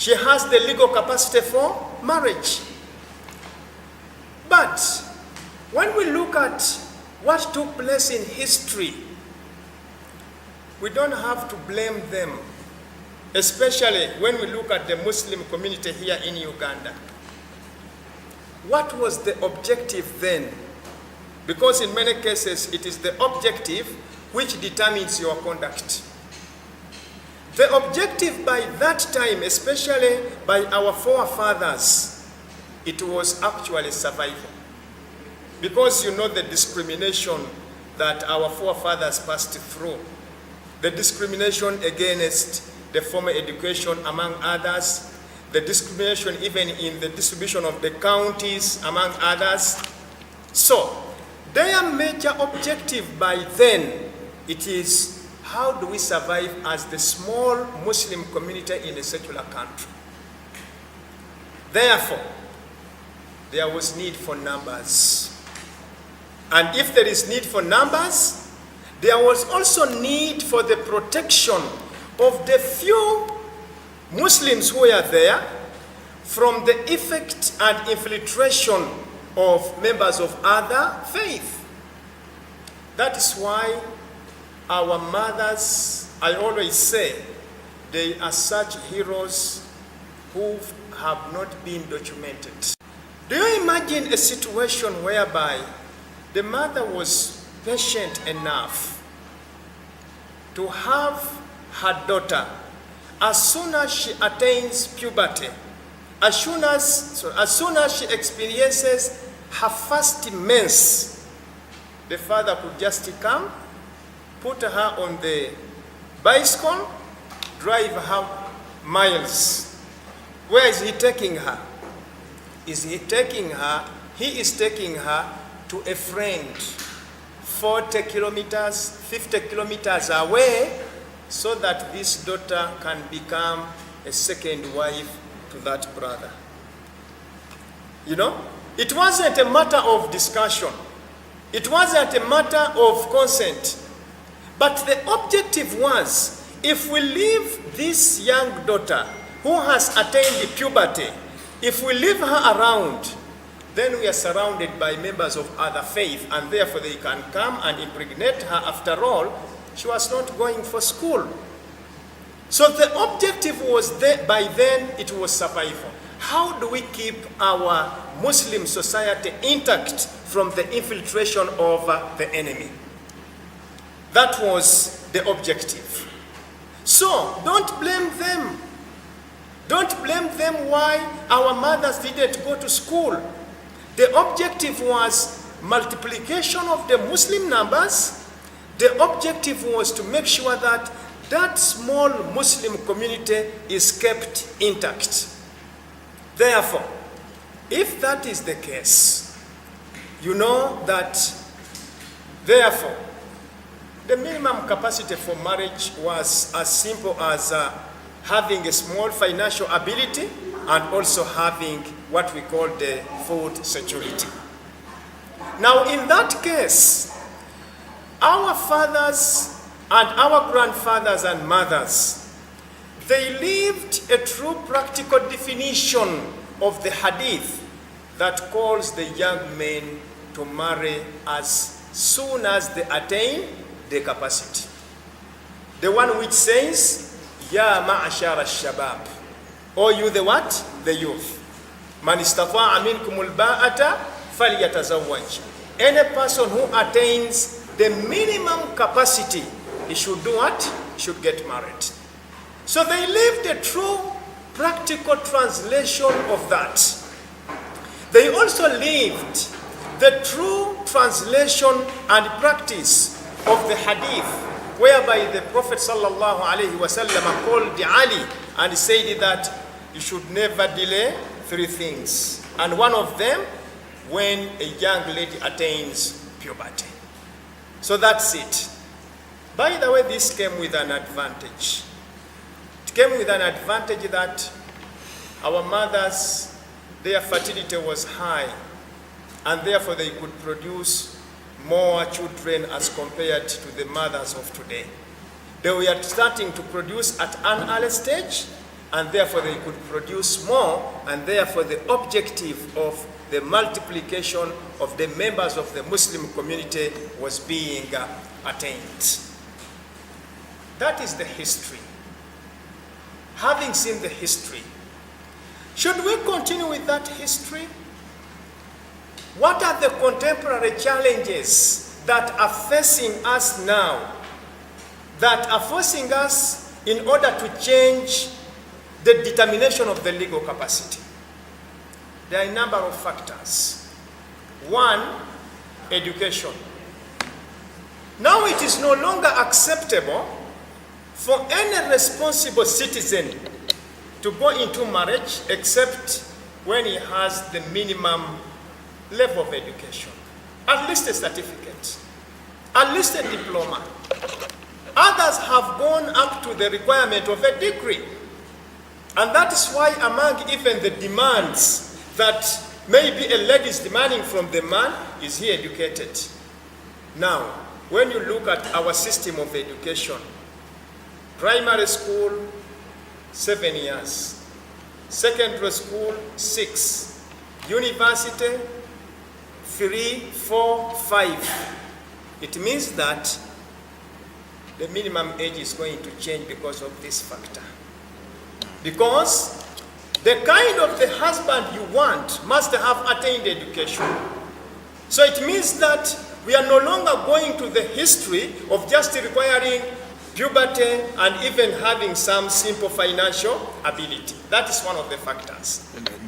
she has the legal capacity for marriage. But when we look at what took place in history, we don't have to blame them, especially when we look at the Muslim community here in Uganda. What was the objective then? Because in many cases, it is the objective which determines your conduct. The objective by that time, especially by our forefathers, it was actually survival. Because you know the discrimination that our forefathers passed through. The discrimination against the formal education, among others. The discrimination even in the distribution of the counties, among others. So, their major objective by then, it is how do we survive as the small Muslim community in a secular country. Therefore, there was need for numbers. And if there is need for numbers, there was also need for the protection of the few Muslims who were there from the effect and infiltration of members of other faith. That is why our mothers, I always say, they are such heroes who have not been documented. Do you imagine a situation whereby the mother was patient enough to have her daughter, as soon as she attains puberty, as soon as she experiences her first mense, the father could just come, put her on the bicycle, drive her miles. Where is he taking her? He is taking her to a friend 40 kilometers, 50 kilometers away, so that this daughter can become a second wife to that brother. You know, it wasn't a matter of discussion. It wasn't a matter of consent. But the objective was, if we leave this young daughter who has attained puberty, if we leave her around, then we are surrounded by members of other faith, and therefore they can come and impregnate her. After all, she was not going for school. So the objective was that by then it was survival. How do we keep our Muslim society intact from the infiltration of the enemy? That was the objective. So don't blame them. Don't blame them why our mothers didn't go to school. The objective was multiplication of the Muslim numbers. The objective was to make sure that that small Muslim community is kept intact. Therefore, if that is the case, you know that, therefore, the minimum capacity for marriage was as simple as having a small financial ability and also having what we call the food security. Now, in that case, our fathers and our grandfathers and mothers, they lived a true practical definition of the hadith that calls the young men to marry as soon as they attain the capacity. The one which says, Ya ma'ashara al-shabab, or you the what? The youth. Man istata'a minkumul ba'ata falyatazawwaj. Any person who attains the minimum capacity, he should do what? He should get married. So they lived a true practical translation of that. They also lived the true translation and practice of the hadith, whereby the Prophet sallallahu alaihi wasallam called Ali and said that you should never delay 3 things. And one of them, when a young lady attains puberty. So that's it. By the way, this came with an advantage. It came with an advantage that our mothers, their fertility was high, and therefore they could produce more children as compared to the mothers of today. They were starting to produce at an early stage, and therefore they could produce more, and therefore the objective of the multiplication of the members of the Muslim community was being attained. That is the history. Having seen the history, should we continue with that history? What are the contemporary challenges that are facing us now, that are forcing us in order to change the determination of the legal capacity? There are a number of factors. One, education. Now it is no longer acceptable for any responsible citizen to go into marriage except when he has the minimum level of education, at least a certificate, at least a diploma. Others have gone up to the requirement of a degree. And that is why among even the demands that maybe a lady is demanding from the man, is he educated? Now, when you look at our system of education, primary school, 7 years. Secondary school, 6. University, 3, 4, 5. It means that the minimum age is going to change because of this factor. Because the kind of the husband you want must have attained education. So it means that we are no longer going to the history of just requiring puberty and even having some simple financial ability. That is one of the factors.